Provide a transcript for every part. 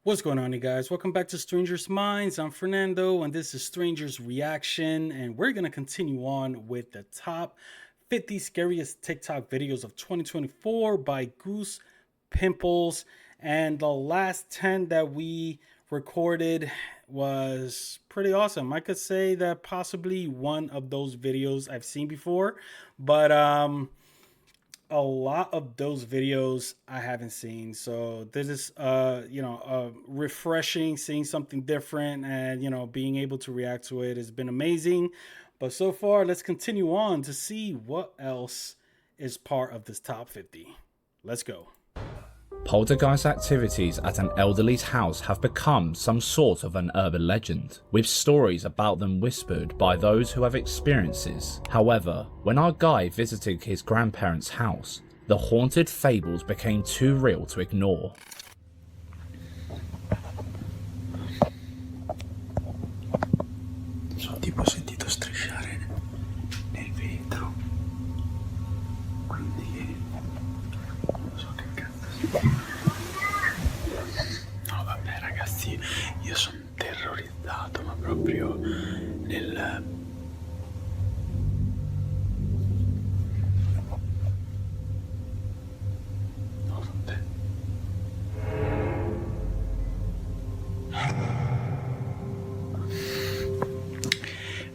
What's going on, you guys? Welcome back to Strangers Minds. I'm Fernando, and this is Strangers Reaction, and we're gonna continue on with the top 50 scariest TikTok videos of 2024 by GOOSE, Pimples, and the last 10 that we recorded was pretty awesome. I could say that possibly one of those videos I've seen before, but a lot of those videos I haven't seen. So this is refreshing, seeing something different, and being able to react to it has been amazing. But so far, let's continue on to see what else is part of this top 50. Let's go. Poltergeist activities at an elderly's house have become some sort of an urban legend, with stories about them whispered by those who have experiences. However, when our guy visited his grandparents' house, the haunted fables became too real to ignore. Tipo sentito strisciare nel vetro, quindi non so che cazzo. No vabbè ragazzi, io sono terrorizzato, ma proprio nel... No vabbè.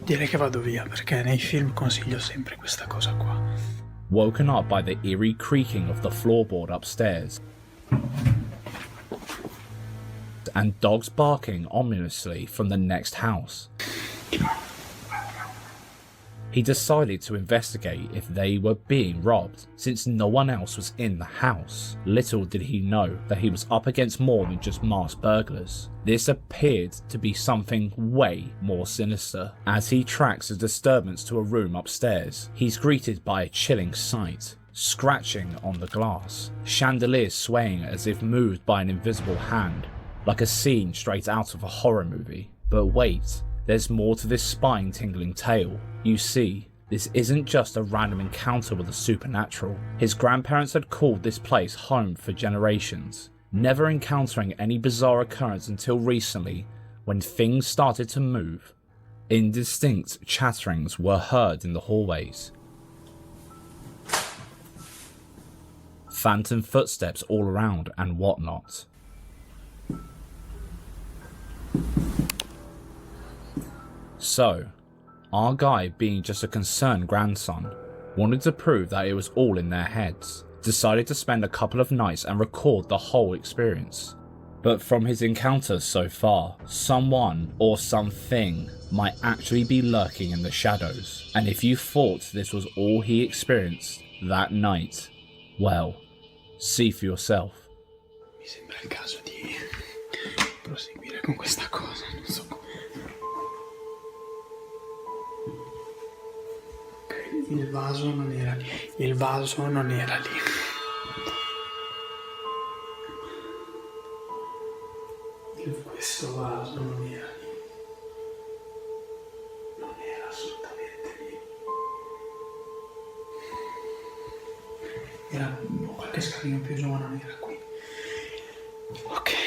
Direi che vado via, perché nei film consiglio sempre questa cosa qua. Woken up by the eerie creaking of the floorboard upstairs and dogs barking ominously from the next house, he decided to investigate if they were being robbed, since no one else was in the house. Little did he know that he was up against more than just masked burglars. This appeared to be something way more sinister. As he tracks a disturbance to a room upstairs, he's greeted by a chilling sight. Scratching on the glass, chandeliers swaying as if moved by an invisible hand, like a scene straight out of a horror movie. But wait, there's more to this spine-tingling tale. You see, this isn't just a random encounter with the supernatural. His grandparents had called this place home for generations, never encountering any bizarre occurrence until recently, when things started to move. Indistinct chatterings were heard in the hallways. Phantom footsteps all around and whatnot. So, our guy, being just a concerned grandson, wanted to prove that it was all in their heads, decided to spend a couple of nights and record the whole experience. But from his encounters so far, someone or something might actually be lurking in the shadows. And if you thought this was all he experienced that night, well, see for yourself. Mi sembra il caso di proseguire con questa cosa, non so come. Il vaso non era lì. Il vaso non era lì. Questo vaso non era lì. Non era assolutamente lì. Era qualche scalino più giù, ma non era qui. Ok.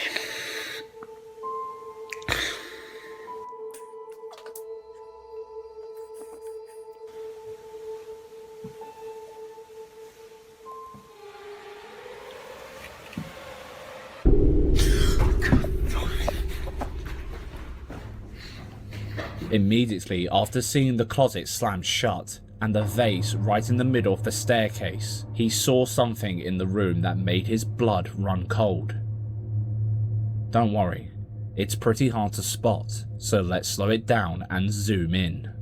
Immediately after seeing the closet slammed shut and the vase right in the middle of the staircase, he saw something in the room that made his blood run cold. Don't worry, it's pretty hard to spot, so let's slow it down and zoom in.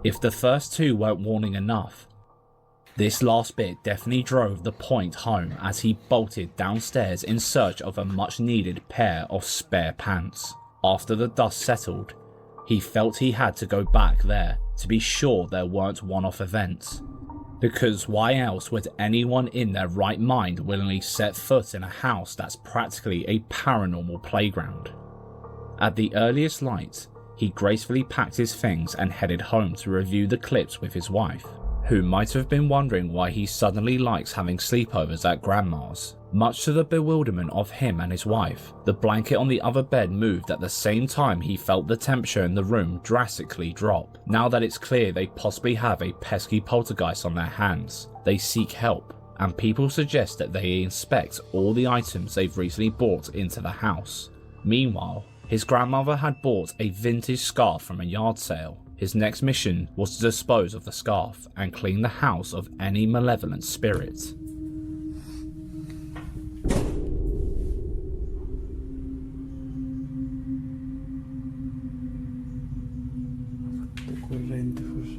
If the first two weren't warning enough, this last bit definitely drove the point home as he bolted downstairs in search of a much needed pair of spare pants. After the dust settled, he felt he had to go back there to be sure there weren't one-off events. Because why else would anyone in their right mind willingly set foot in a house that's practically a paranormal playground? At the earliest light, he gracefully packed his things and headed home to review the clips with his wife, who might have been wondering why he suddenly likes having sleepovers at grandma's. Much to the bewilderment of him and his wife, the blanket on the other bed moved at the same time he felt the temperature in the room drastically drop. Now that it's clear they possibly have a pesky poltergeist on their hands, they seek help, and people suggest that they inspect all the items they've recently bought into the house. Meanwhile, his grandmother had bought a vintage scarf from a yard sale. His next mission was to dispose of the scarf and clean the house of any malevolent spirit. Corrente forse.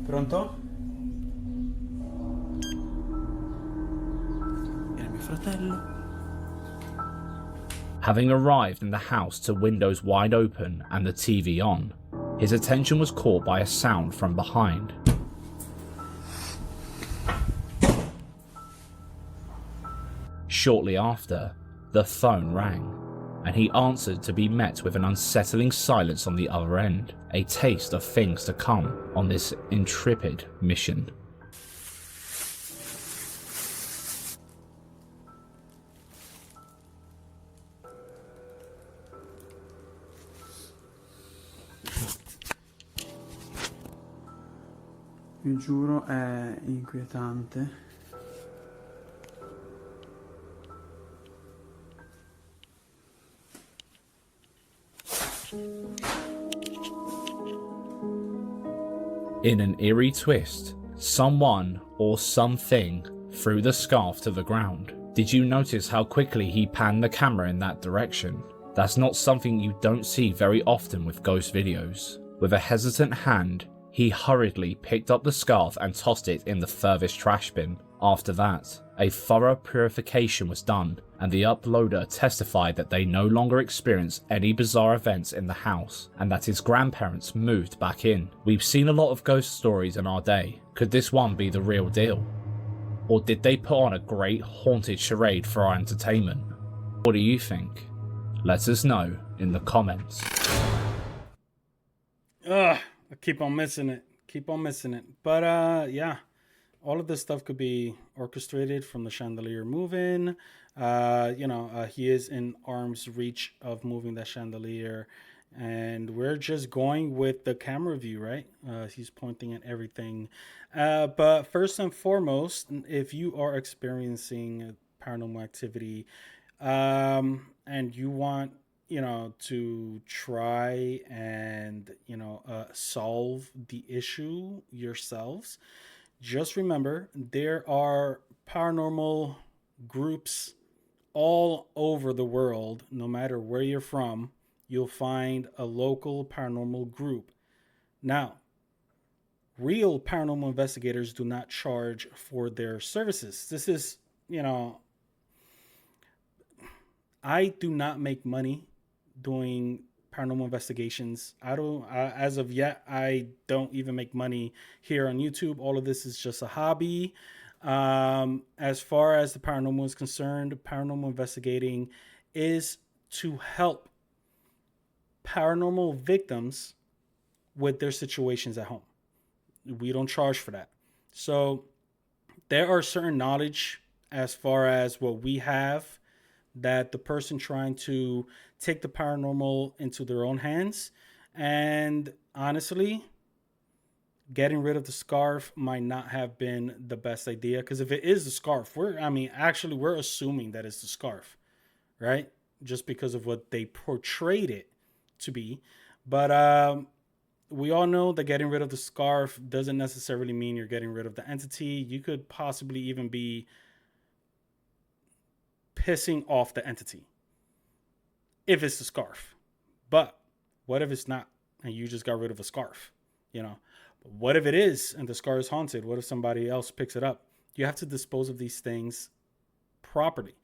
Pronto? Era mio fratello. Having arrived in the house to windows wide open and the TV on, his attention was caught by a sound from behind. Shortly after, the phone rang, and he answered to be met with an unsettling silence on the other end, a taste of things to come on this intrepid mission. Vi giuro, è inquietante. In an eerie twist, someone or something threw the scarf to the ground. Did you notice how quickly he panned the camera in that direction? That's not something you don't see very often with ghost videos. With a hesitant hand, he hurriedly picked up the scarf and tossed it in the furthest trash bin. After that, a thorough purification was done, and the uploader testified that they no longer experienced any bizarre events in the house, and that his grandparents moved back in. We've seen a lot of ghost stories in our day. Could this one be the real deal? Or did they put on a great haunted charade for our entertainment? What do you think? Let us know in the comments. I keep on missing it. But yeah, all of this stuff could be orchestrated from the chandelier moving. He is in arm's reach of moving that chandelier, and we're just going with the camera view, right? He's pointing at everything. But first and foremost, if you are experiencing paranormal activity, and you want to try and solve the issue yourselves, just remember there are paranormal groups all over the world. No matter where you're from, you'll find a local paranormal group. Now, real paranormal investigators do not charge for their services. This is, I do not make money doing paranormal investigations. As of yet, I don't even make money here on YouTube. All of this is just a hobby. As far as the paranormal is concerned, paranormal investigating is to help paranormal victims with their situations at home. We don't charge for that. So there are certain knowledge as far as what we have that the person trying to take the paranormal into their own hands. And honestly, getting rid of the scarf might not have been the best idea, because if it is the scarf, we're assuming that it's the scarf, right? Just because of what they portrayed it to be. But we all know that getting rid of the scarf doesn't necessarily mean you're getting rid of the entity. You could possibly even be pissing off the entity if it's the scarf. But what if it's not and you just got rid of a scarf? What if it is and the scarf is haunted? What if somebody else picks it up? You have to dispose of these things properly.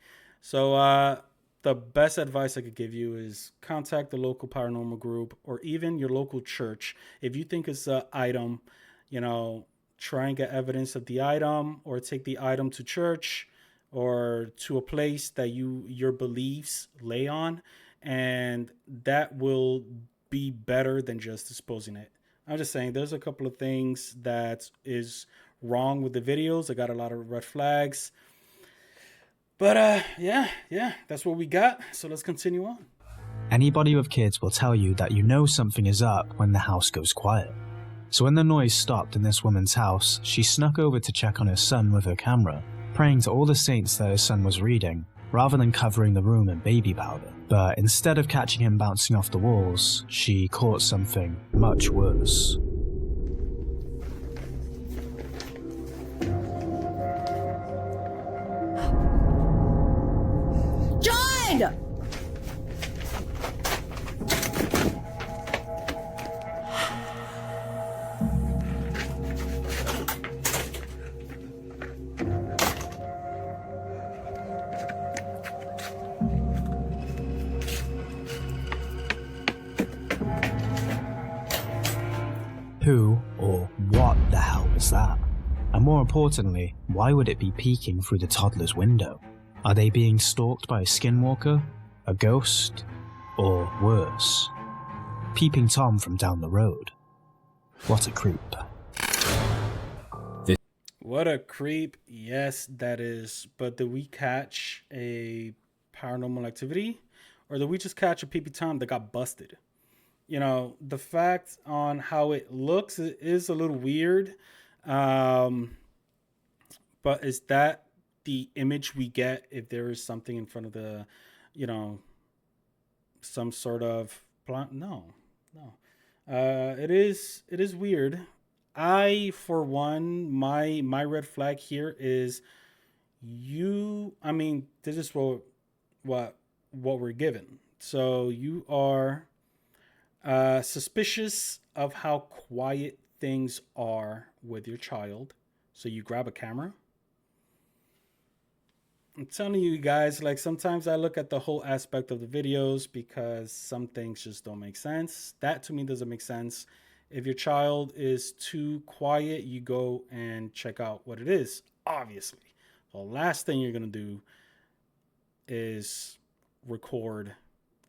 So the best advice I could give you is contact the local paranormal group or even your local church. If you think it's an item, you know, try and get evidence of the item or take the item to church or to a place that your beliefs lay on, and that will be better than just disposing it. I'm just saying there's a couple of things that is wrong with the videos. I got a lot of red flags. But yeah, that's what we got. So let's continue on. Anybody with kids will tell you that you know something is up when the house goes quiet. So when the noise stopped in this woman's house, she snuck over to check on her son with her camera, praying to all the saints that her son was reading, rather than covering the room in baby powder. But instead of catching him bouncing off the walls, she caught something much worse. John! Who or what the hell was that? And more importantly, why would it be peeking through the toddler's window? Are they being stalked by a skinwalker, a ghost, or worse, peeping Tom from down the road? What a creep. What a creep. Yes, that is. But did we catch a paranormal activity? Or did we just catch a peepee Tom that got busted? You know, the fact on how it looks is a little weird. But is that the image we get if there is something in front of the, you know, some sort of plant? No. It is weird. I, for one, my red flag here is I mean, this is what we're given. So you are suspicious of how quiet things are with your child. So you grab a camera. I'm telling you guys, like sometimes I look at the whole aspect of the videos because some things just don't make sense. That to me doesn't make sense. If your child is too quiet, you go and check out what it is, obviously. The last thing you're going to do is record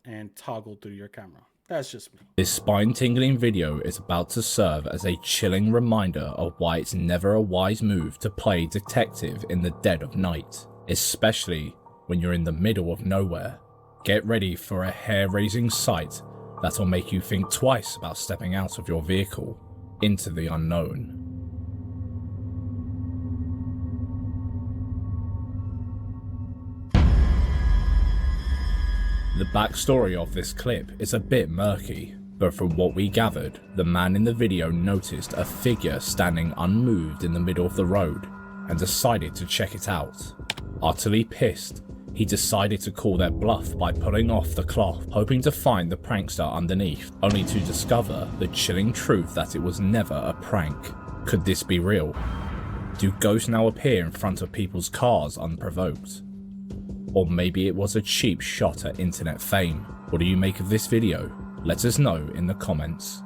and toggle through your camera. That's just me. This spine-tingling video is about to serve as a chilling reminder of why it's never a wise move to play detective in the dead of night, especially when you're in the middle of nowhere. Get ready for a hair-raising sight that'll make you think twice about stepping out of your vehicle into the unknown. The backstory of this clip is a bit murky, but from what we gathered, the man in the video noticed a figure standing unmoved in the middle of the road and decided to check it out. Utterly pissed, he decided to call their bluff by pulling off the cloth, hoping to find the prankster underneath, only to discover the chilling truth that it was never a prank. Could this be real? Do ghosts now appear in front of people's cars unprovoked? Or maybe it was a cheap shot at internet fame. What do you make of this video? Let us know in the comments.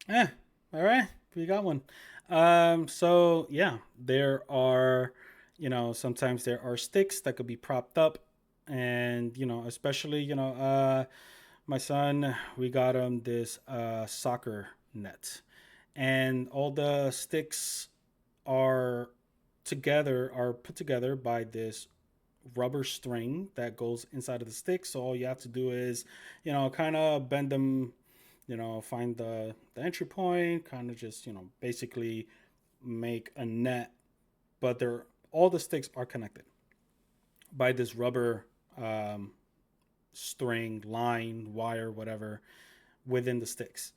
Alright, we got one. So yeah, there are, you know, sometimes there are sticks that could be propped up, and you know, especially, you know, my son, we got him this soccer net, and all the sticks are put together by this rubber string that goes inside of the stick. So all you have to do is, you know, kind of bend them, you know, find the entry point, kind of just, you know, basically make a net. But all the sticks are connected by this rubber string, line, wire, whatever, within the sticks.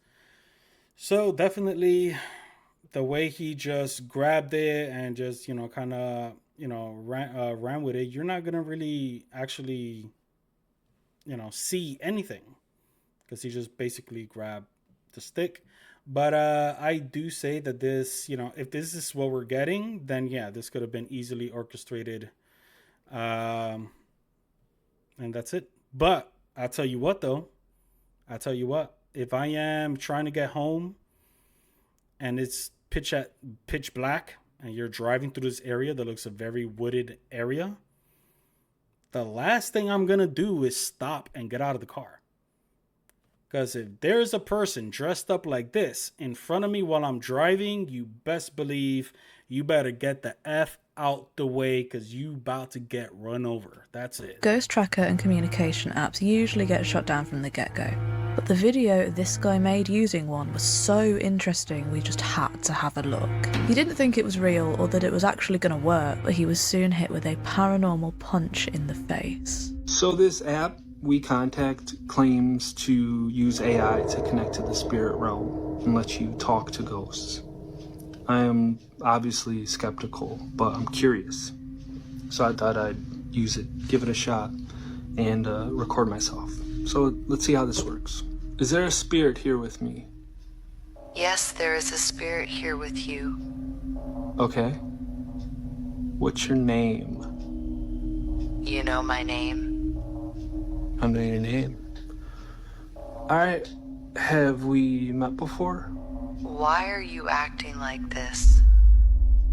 So definitely the way he just grabbed it and just, you know, kind of, you know, ran with it, you're not going to really actually, you know, see anything, because he just basically grabbed the stick. But I do say that this, if this is what we're getting, then yeah, this could have been easily orchestrated. Um, and that's it. But I'll tell you what, though. I'll tell you what. If I am trying to get home and it's pitch black and you're driving through this area that looks a very wooded area, the last thing I'm going to do is stop and get out of the car. Because if there's a person dressed up like this in front of me while I'm driving, you best believe you better get the F out the way because you about to get run over. That's it. Ghost tracker and communication apps usually get shut down from the get-go. But the video this guy made using one was so interesting we just had to have a look. He didn't think it was real or that it was actually going to work, but he was soon hit with a paranormal punch in the face. So this app We Contact claims to use AI to connect to the spirit realm and let you talk to ghosts. I am obviously skeptical, but I'm curious. So I thought I'd use it, give it a shot, and record myself. So let's see how this works. Is there a spirit here with me? Yes, there is a spirit here with you. Okay. What's your name? You know my name. I know your name. Alright, have we met before? Why are you acting like this?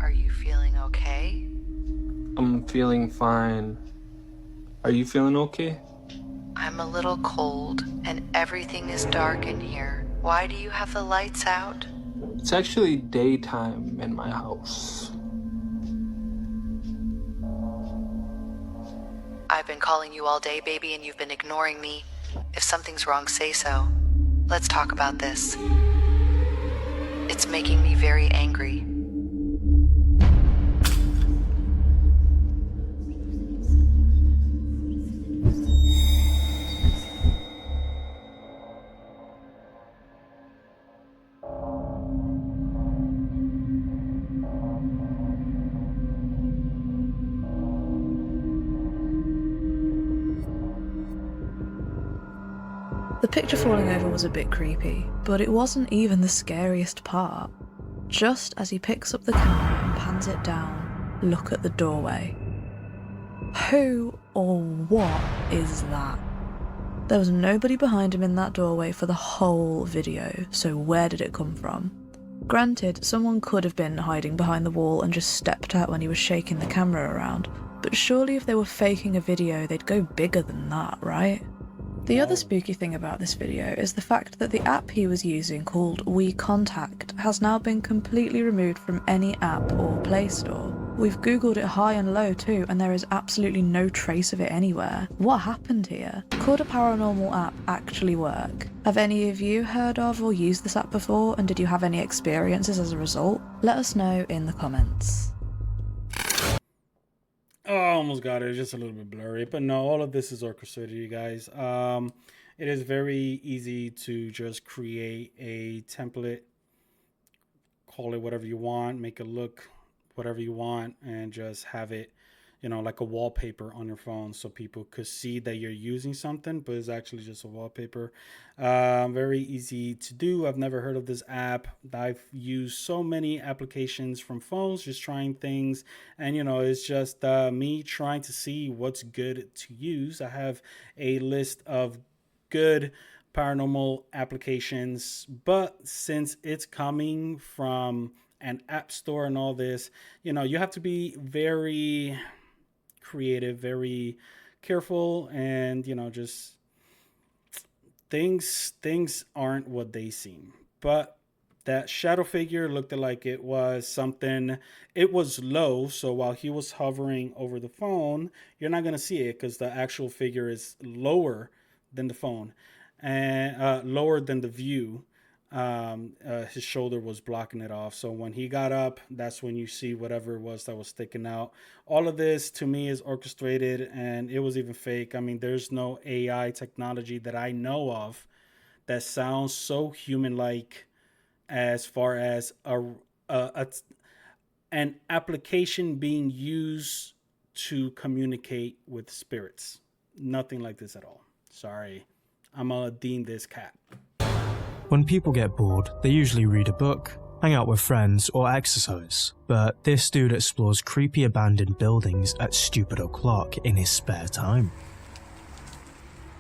Are you feeling okay? I'm feeling fine. Are you feeling okay? I'm a little cold, and everything is dark in here. Why do you have the lights out? It's actually daytime in my house. I've been calling you all day, baby, and you've been ignoring me. If something's wrong, say so. Let's talk about this. It's making me very angry. The picture falling over was a bit creepy, but it wasn't even the scariest part. Just as he picks up the camera and pans it down, look at the doorway. Who or what is that? There was nobody behind him in that doorway for the whole video, so where did it come from? Granted, someone could have been hiding behind the wall and just stepped out when he was shaking the camera around, but surely if they were faking a video, they'd go bigger than that, right? The other spooky thing about this video is the fact that the app he was using, called We Contact, has now been completely removed from any app or Play Store. We've googled it high and low too, and there is absolutely no trace of it anywhere. What happened here? Could a paranormal app actually work? Have any of you heard of or used this app before, and did you have any experiences as a result? Let us know in the comments. Oh, I almost got it. It's just a little bit blurry. But no, all of this is orchestrated, you guys. It is very easy to just create a template, call it whatever you want, make it look whatever you want, and just have it, like a wallpaper on your phone so people could see that you're using something, but it's actually just a wallpaper. Very easy to do. I've never heard of this app. I've used so many applications from phones, just trying things, and it's just me trying to see what's good to use. I have a list of good paranormal applications, but since it's coming from an app store and all this, you have to be very creative, very careful, and just things aren't what they seem. But that shadow figure looked like it was something. It was low, so while he was hovering over the phone, you're not going to see it because the actual figure is lower than the phone and lower than the view. His shoulder was blocking it off, so when he got up, that's when you see whatever it was that was sticking out. All of this to me is orchestrated, and it was even fake. I mean, there's no AI technology that I know of that sounds so human-like as far as an application being used to communicate with spirits. Nothing like this at all. Sorry, I'm gonna deem this cat. When people get bored, they usually read a book, hang out with friends, or exercise, but this dude explores creepy abandoned buildings at stupid o'clock in his spare time.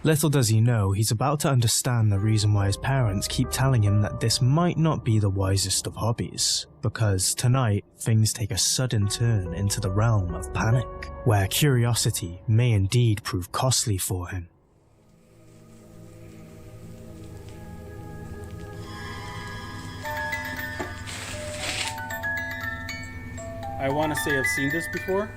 Little does he know, he's about to understand the reason why his parents keep telling him that this might not be the wisest of hobbies, because tonight, things take a sudden turn into the realm of panic, where curiosity may indeed prove costly for him. I want to say I've seen this before.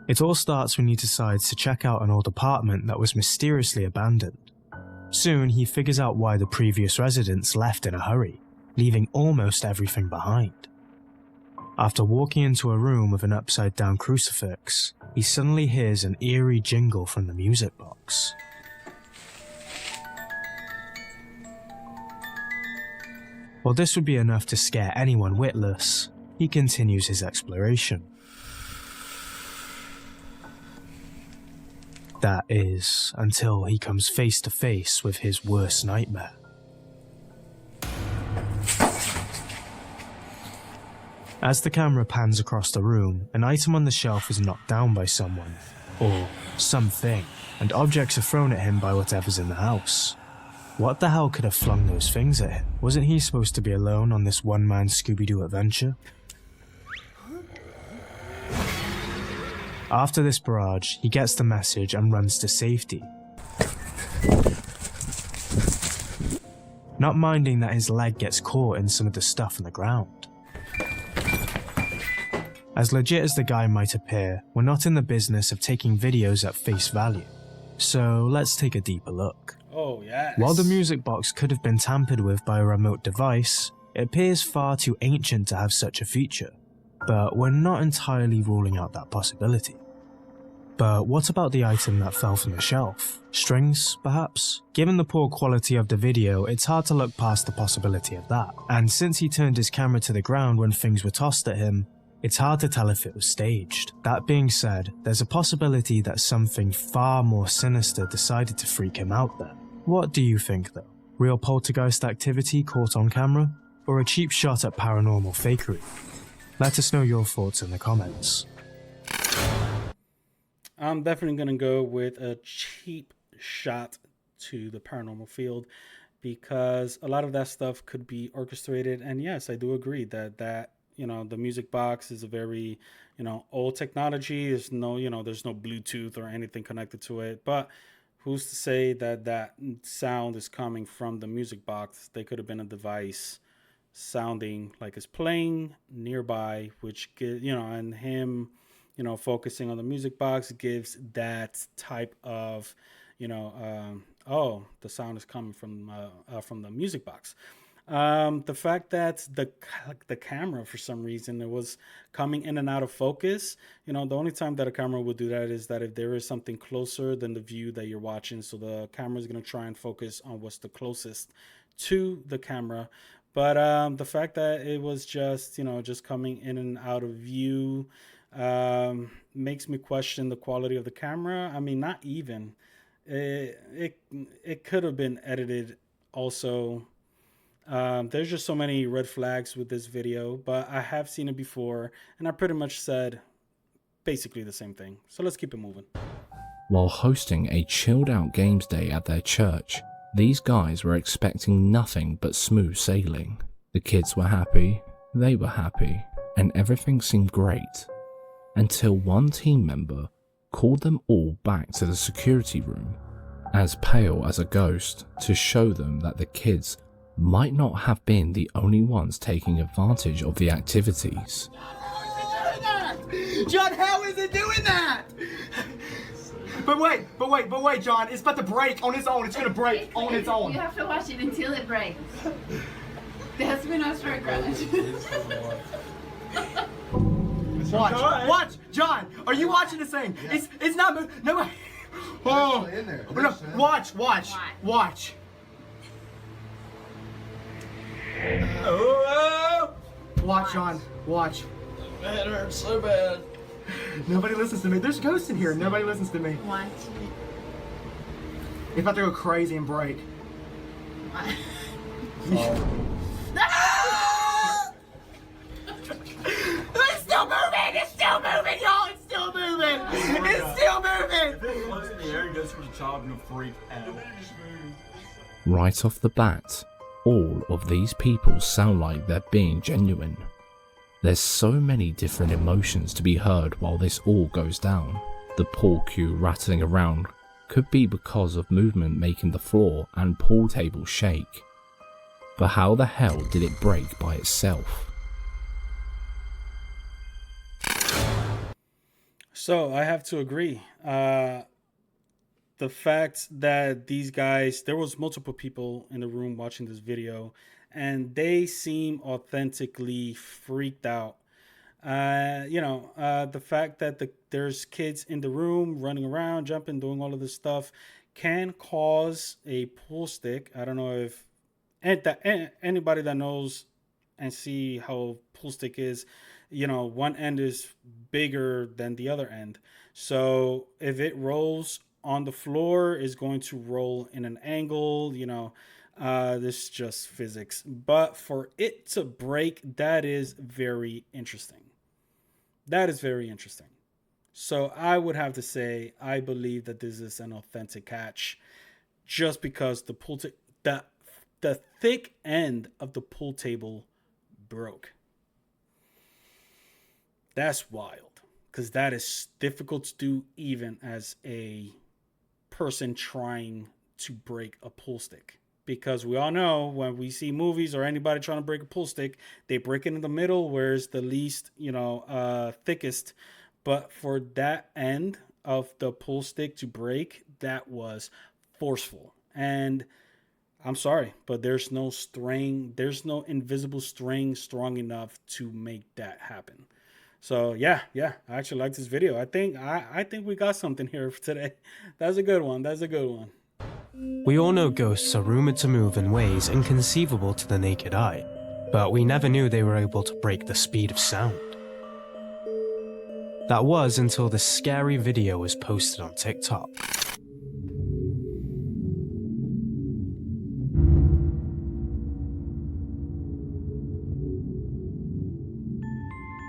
It all starts when he decides to check out an old apartment that was mysteriously abandoned. Soon, he figures out why the previous residents left in a hurry, leaving almost everything behind. After walking into a room with an upside-down crucifix, he suddenly hears an eerie jingle from the music box. While this would be enough to scare anyone witless, he continues his exploration. That is, until he comes face to face with his worst nightmare. As the camera pans across the room, an item on the shelf is knocked down by someone, or something, and objects are thrown at him by whatever's in the house. What the hell could have flung those things at him? Wasn't he supposed to be alone on this one-man Scooby-Doo adventure? After this barrage, he gets the message and runs to safety. Not minding that his leg gets caught in some of the stuff on the ground. As legit as the guy might appear, we're not in the business of taking videos at face value. So let's take a deeper look. Oh, yes. While the music box could have been tampered with by a remote device, it appears far too ancient to have such a feature. But we're not entirely ruling out that possibility. But what about the item that fell from the shelf? Strings, perhaps? Given the poor quality of the video, it's hard to look past the possibility of that. And since he turned his camera to the ground when things were tossed at him, it's hard to tell if it was staged. That being said, there's a possibility that something far more sinister decided to freak him out there. What do you think though? Real poltergeist activity caught on camera? Or a cheap shot at paranormal fakery? Let us know your thoughts in the comments. I'm definitely going to go with a cheap shot to the paranormal field because a lot of that stuff could be orchestrated. And yes, I do agree that the music box is a very, old technology. There's no Bluetooth or anything connected to it. But who's to say that sound is coming from the music box? They could have been a device sounding like it's playing nearby, which, and him focusing on the music box gives that type of, the sound is coming from the music box. The fact that the camera, for some reason, it was coming in and out of focus. The only time that a camera would do that is that if there is something closer than the view that you're watching. So the camera is going to try and focus on what's the closest to the camera. But the fact that it was just coming in and out of view makes me question the quality of the camera. I mean, not even. It could have been edited also There's just so many red flags with this video, but I have seen it before, and I pretty much said basically the same thing. So let's keep it moving. While hosting a chilled out games day at their church, these guys were expecting nothing but smooth sailing. The kids were happy, they were happy, and everything seemed great. Until one team member called them all back to the security room, as pale as a ghost, to show them that the kids might not have been the only ones taking advantage of the activities. John, how is it doing that? But wait, John, it's about to break on its own. It's gonna break on its own. You have to watch it until it breaks. That's when I start crying. Watch, John. Are you watching this thing? Yeah. It's not moving. No. Oh. In there. No. Watch. Oh. Watch, John. Watch. That hurts so bad. Nobody listens to me. There's ghosts in here. Nobody listens to me. Watch. It's about to go crazy and break. It's still moving! It's still moving, y'all! It's still moving! It's still moving! If it floats in the air and goes for the child, you'll freak out. Right off the bat, all of these people sound like they're being genuine. There's so many different emotions to be heard while this all goes down. The pool cue rattling around could be because of movement making the floor and pool table shake. But how the hell did it break by itself? So I have to agree. The fact that these guys, there was multiple people in the room watching this video, and they seem authentically freaked out. The fact that there's kids in the room running around, jumping, doing all of this stuff can cause a pool stick. I don't know if anybody that knows and see how pool stick is, one end is bigger than the other end. So if it rolls on the floor, it's going to roll in an angle, this is just physics. But for it to break, that is very interesting. That is very interesting. So I would have to say, I believe that this is an authentic catch, just because the the thick end of the pool table broke. That's wild, because that is difficult to do even as a person trying to break a pool stick. Because we all know when we see movies or anybody trying to break a pool stick, they break it in the middle where it's the least, thickest. But for that end of the pool stick to break, that was forceful. And I'm sorry, but there's no invisible string strong enough to make that happen. So yeah, I actually like this video. I think we got something here for today. That's a good one. We all know ghosts are rumored to move in ways inconceivable to the naked eye, but we never knew they were able to break the speed of sound. That was until this scary video was posted on TikTok.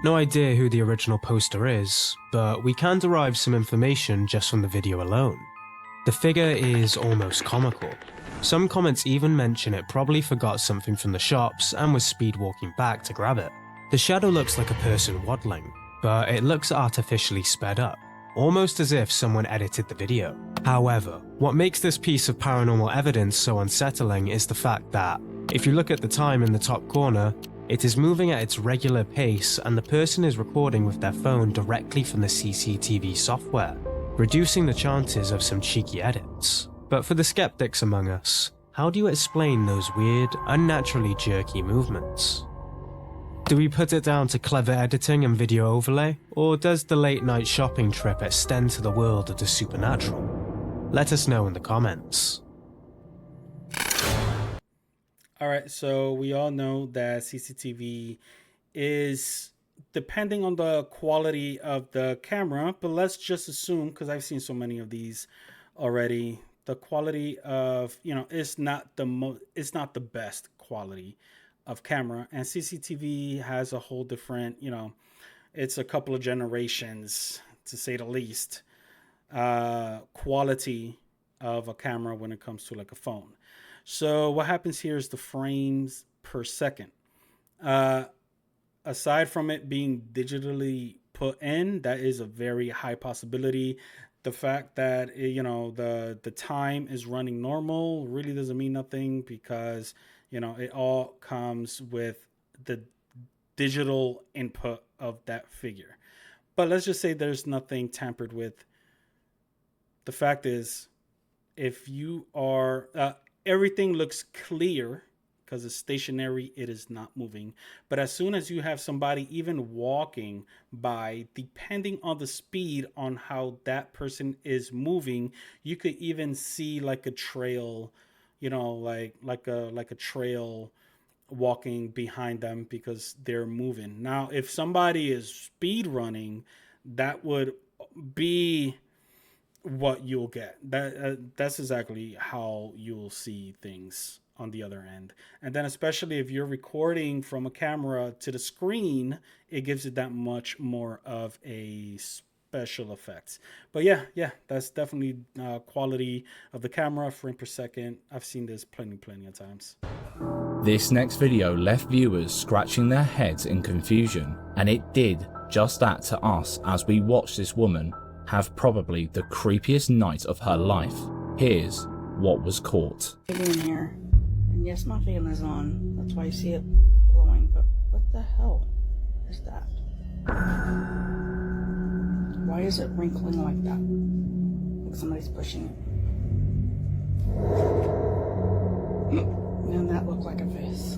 No idea who the original poster is, but we can derive some information just from the video alone. The figure is almost comical. Some comments even mention it probably forgot something from the shops and was speed walking back to grab it. The shadow looks like a person waddling, but it looks artificially sped up, almost as if someone edited the video. However, what makes this piece of paranormal evidence so unsettling is the fact that, if you look at the time in the top corner, it is moving at its regular pace and the person is recording with their phone directly from the CCTV software, reducing the chances of some cheeky edits. But for the skeptics among us, how do you explain those weird, unnaturally jerky movements? Do we put it down to clever editing and video overlay, or does the late night shopping trip extend to the world of the supernatural? Let us know in the comments. All right, so we all know that CCTV is depending on the quality of the camera, but let's just assume, because I've seen so many of these already, the quality of, it's not the best quality of camera, and CCTV has a whole different, it's a couple of generations, to say the least, quality of a camera when it comes to like a phone. So what happens here is the frames per second. Aside from it being digitally put in, that is a very high possibility. The fact that the time is running normal really doesn't mean nothing, because it all comes with the digital input of that figure. But let's just say there's nothing tampered with. The fact is, if you are everything looks clear because it's stationary, it is not moving. But as soon as you have somebody even walking by, depending on the speed on how that person is moving, you could even see like a trail, like a trail walking behind them because they're moving. Now, if somebody is speed running, that would be what you'll get. That's exactly how you'll see things on the other end. And then especially if you're recording from a camera to the screen, it gives it that much more of a special effects. But yeah, that's definitely quality of the camera, frame per second. I've seen this plenty of times. This next video left viewers scratching their heads in confusion, and it did just that to us as we watched this woman have probably the creepiest night of her life. Here's what was caught. In here, and yes, my fan is on. That's why you see it glowing. But what the hell is that? Why is it wrinkling like that? Like somebody's pushing it. And that looked like a face.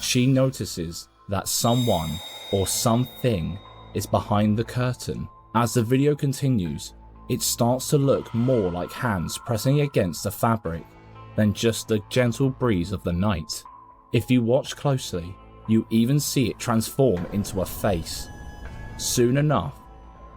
She notices that someone or something is behind the curtain. As the video continues, it starts to look more like hands pressing against the fabric than just the gentle breeze of the night. If you watch closely, you even see it transform into a face. Soon enough,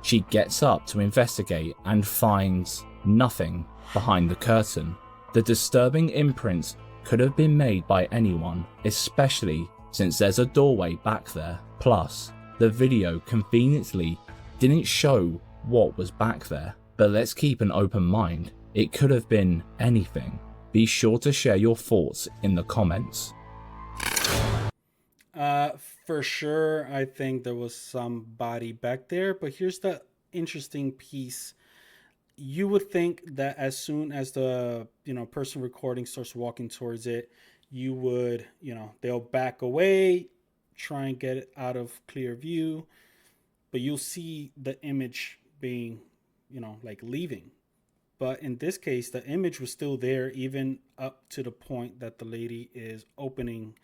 she gets up to investigate and finds nothing behind the curtain. The disturbing imprint could have been made by anyone, especially since there's a doorway back there. Plus, the video conveniently didn't show what was back there. But let's keep an open mind. It could have been anything. Be sure to share your thoughts in the comments. For sure, I think there was somebody back there, but here's the interesting piece. You would think that as soon as the person recording starts walking towards it, you would, they'll back away, try and get it out of clear view, but you'll see the image being, like leaving. But in this case, the image was still there even up to the point that the lady is opening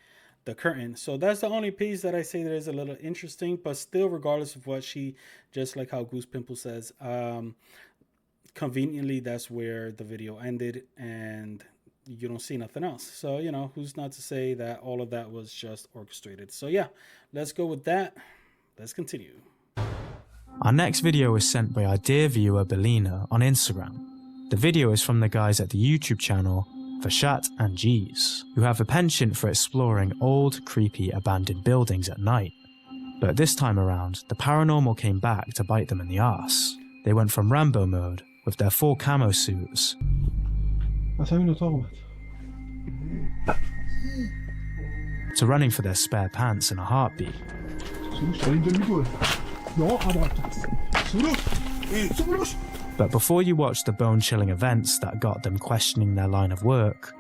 the curtain. So that's the only piece that I say that is a little interesting, but still, regardless of what she, just like how Goose Pimple says, conveniently that's where the video ended and you don't see nothing else. So who's not to say that all of that was just orchestrated. So yeah, let's go with that. Let's continue. Our next video was sent by our dear viewer Belina on Instagram. The video is from the guys at the YouTube channel Vashat and G's, who have a penchant for exploring old, creepy, abandoned buildings at night. But this time around, the paranormal came back to bite them in the arse. They went from Rambo mode with their full camo suits to running for their spare pants in a heartbeat. But before you watch the bone-chilling events that got them questioning their line of work,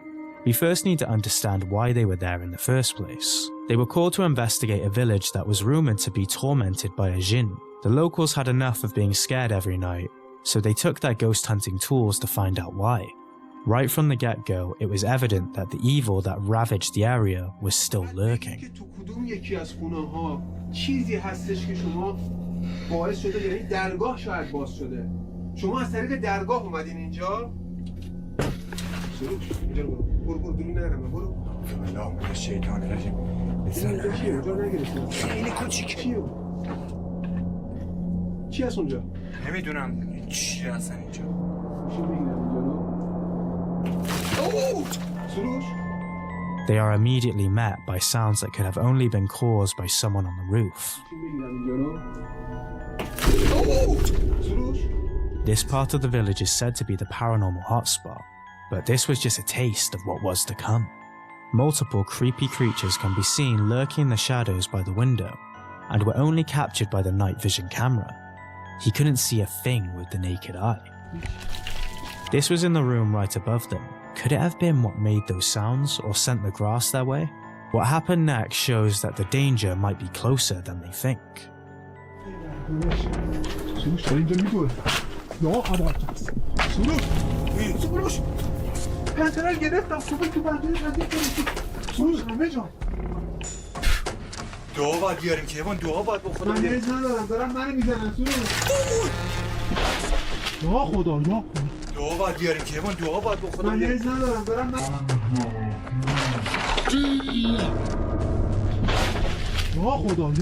we first need to understand why they were there in the first place. They were called to investigate a village that was rumoured to be tormented by a jinn. The locals had enough of being scared every night, so they took their ghost hunting tools to find out why. Right from the get-go, it was evident that the evil that ravaged the area was still lurking. بسم الله من الشیطان الرجیم بسم الله خیلی کوچیکه چی هست اونجا؟ نمیدونم چی هستن اینجا سروش They are immediately met by sounds that could have only been caused by someone on the roof. This part of the village is said to be the paranormal hotspot, but this was just a taste of what was to come. Multiple creepy creatures can be seen lurking in the shadows by the window, and were only captured by the night vision camera. He couldn't see a thing with the naked eye. This was in the room right above them. Could it have been what made those sounds or sent the grass their way? What happened next shows that the danger might be closer than they think. دعا باید بیاریم که ایوان دعا باید بخورم من نیز ندارم دارم منو میزنن سروش یا خدا دعا باید بیاریم که ایوان دعا باید بخورم من نیز ندارم دارم یا خدا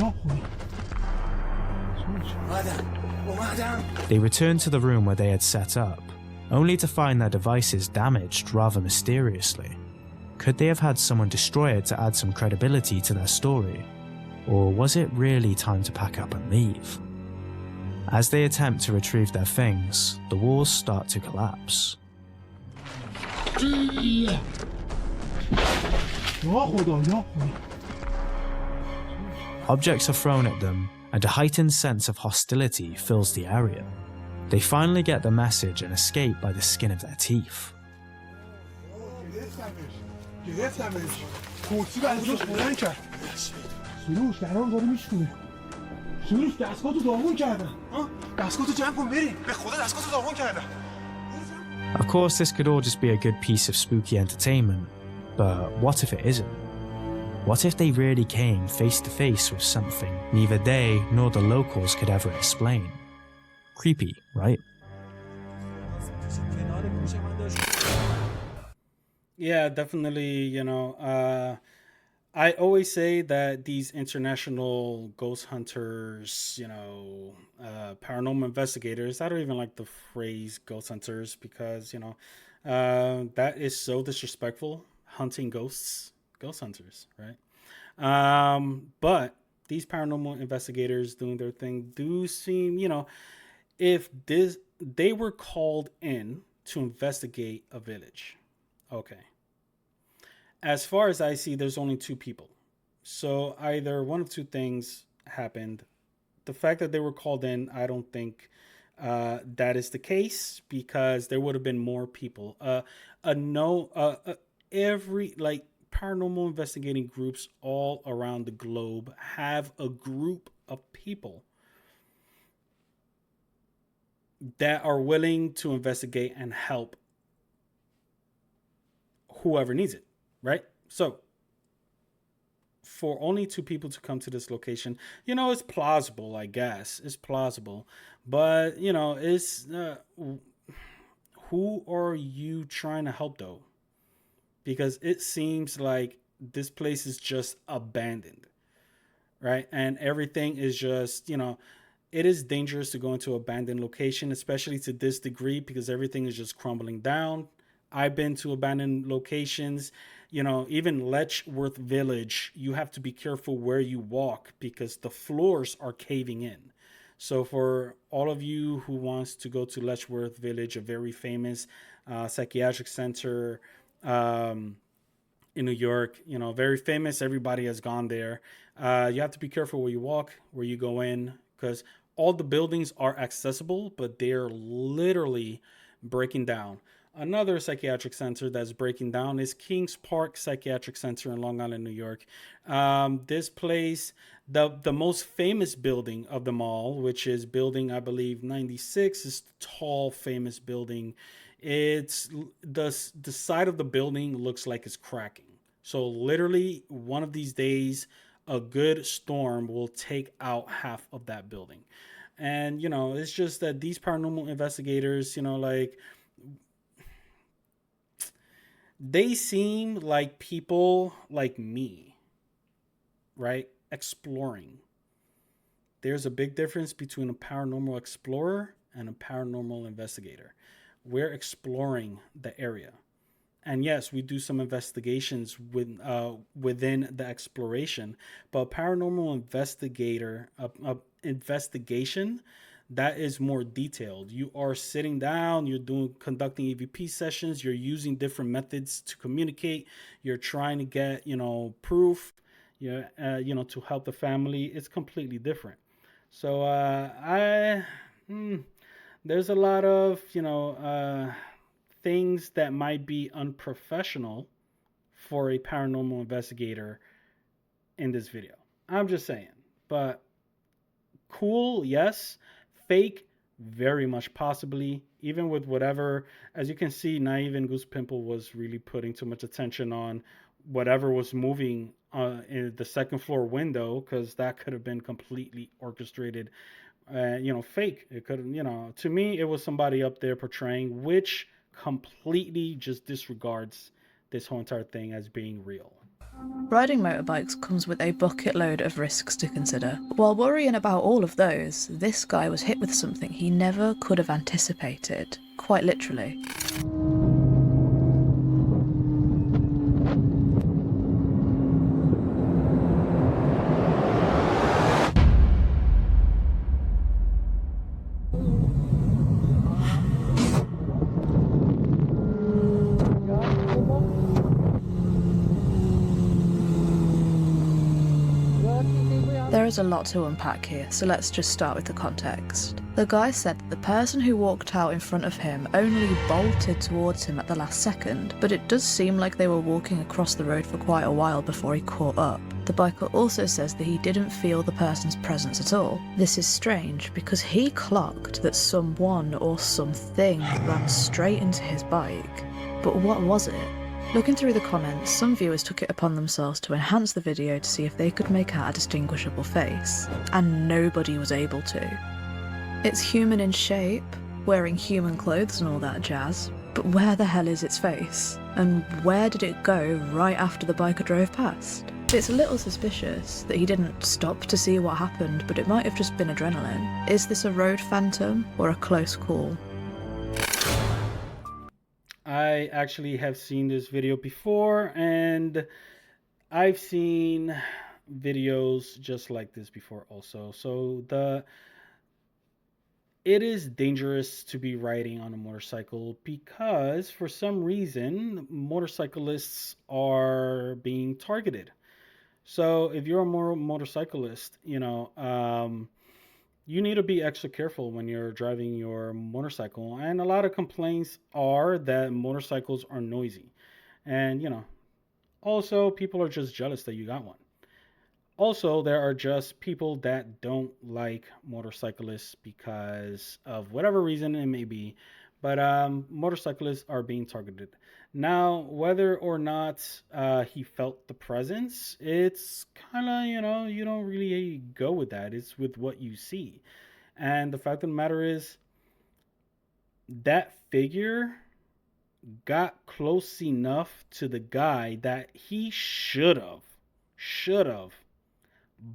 They returned to the room where they had set up, only to find their devices damaged rather mysteriously. Could they have had someone destroy it to add some credibility to their story? Or was it really time to pack up and leave? As they attempt to retrieve their things, the walls start to collapse. Objects are thrown at them, and a heightened sense of hostility fills the area. They finally get the message and escape by the skin of their teeth. سروش درام داره میشکنه سروش دستگاه تو داغون کردن دستگاه تو جمع کن بریم به خدا دستگاه تو داغون کردن Of course, this could all just be a good piece of spooky entertainment, but what if it isn't? What if they really came face to face with something neither they nor the locals could ever explain? Creepy, right? Yeah, definitely, I always say that these international ghost hunters, paranormal investigators, I don't even like the phrase ghost hunters because, that is so disrespectful, hunting ghosts, ghost hunters, right? But these paranormal investigators doing their thing do seem, if they were called in to investigate a village, okay. As far as I see, there's only two people. So either one of two things happened. The fact that they were called in, I don't think that is the case because there would have been more people. Every paranormal investigating groups all around the globe have a group of people that are willing to investigate and help whoever needs it. Right? So, for only two people to come to this location, it's plausible, I guess. It's plausible. But, it's... who are you trying to help, though? Because it seems like this place is just abandoned. Right? And everything is just, it is dangerous to go into an abandoned location, especially to this degree, because everything is just crumbling down. I've been to abandoned locations. Even Letchworth Village, you have to be careful where you walk because the floors are caving in. So for all of you who wants to go to Letchworth Village, a very famous psychiatric center in New York, very famous. Everybody has gone there. You have to be careful where you walk, where you go in, because all the buildings are accessible, but they're literally breaking down. Another psychiatric center that's breaking down is Kings Park Psychiatric Center in Long Island, New York. This place, the most famous building of them all, which is building, I believe, 96, is the tall, famous building. It's the side of the building looks like it's cracking. So literally, one of these days, a good storm will take out half of that building. And, it's just that these paranormal investigators, they seem like people like me, right? Exploring. There's a big difference between a paranormal explorer and a paranormal investigator. We're exploring the area. And yes, we do some investigations within the exploration, but a paranormal investigation that is more detailed. You are sitting down, you're conducting EVP sessions, you're using different methods to communicate, you're trying to get, proof, to help the family. It's completely different. So there's a lot of, things that might be unprofessional for a paranormal investigator in this video. I'm just saying. But cool, yes. Fake, very much possibly. Even with whatever, as you can see, not even Goose Pimple was really putting too much attention on whatever was moving in the second floor window, because that could have been completely orchestrated, fake. It could, to me, it was somebody up there portraying, which completely just disregards this whole entire thing as being real. Riding motorbikes comes with a bucket load of risks to consider. While worrying about all of those, this guy was hit with something he never could have anticipated, quite literally. There is a lot to unpack here, so let's just start with the context. The guy said that the person who walked out in front of him only bolted towards him at the last second, but it does seem like they were walking across the road for quite a while before he caught up. The biker also says that he didn't feel the person's presence at all. This is strange because he clocked that someone or something ran straight into his bike. But what was it? Looking through the comments, some viewers took it upon themselves to enhance the video to see if they could make out a distinguishable face, and nobody was able to. It's human in shape, wearing human clothes and all that jazz, but where the hell is its face? And where did it go right after the biker drove past? It's a little suspicious that he didn't stop to see what happened, but it might have just been adrenaline. Is this a road phantom or a close call? I actually have seen this video before, and I've seen videos just like this before also. So it is dangerous to be riding on a motorcycle because for some reason motorcyclists are being targeted. So if you're a motorcyclist, you need to be extra careful when you're driving your motorcycle. And a lot of complaints are that motorcycles are noisy. And, also people are just jealous that you got one. Also, there are just people that don't like motorcyclists because of whatever reason it may be. But motorcyclists are being targeted. Now, whether or not he felt the presence, it's kind of, you don't really go with that. It's with what you see. And the fact of the matter is, that figure got close enough to the guy that he should have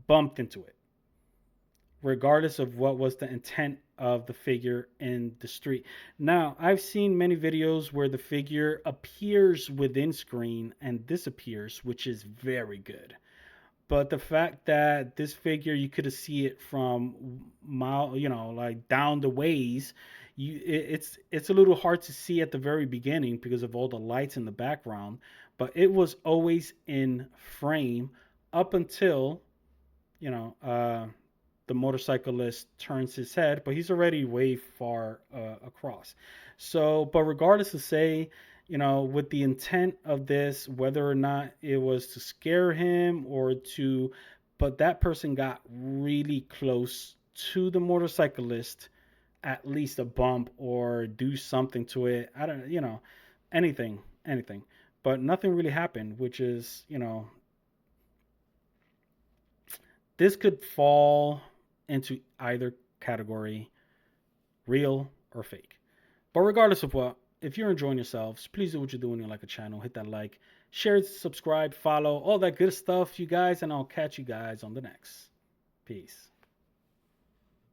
bumped into it, regardless of what was the intent of the figure in the street. Now, I've seen many videos where the figure appears within screen and disappears, which is very good. But the fact that this figure, you could see it from like down the ways, it's a little hard to see at the very beginning because of all the lights in the background. But it was always in frame up until, the motorcyclist turns his head, but he's already way far across. So, but regardless to say, with the intent of this, whether or not it was to scare him but that person got really close to the motorcyclist, at least a bump or do something to it. I don't, anything. But nothing really happened, which is, this could fall into either category, real or fake. But regardless of what, if you're enjoying yourselves, please do what you're doing. You like a channel, hit that like, share, subscribe, follow, all that good stuff, you guys. And I'll catch you guys on the next. Peace.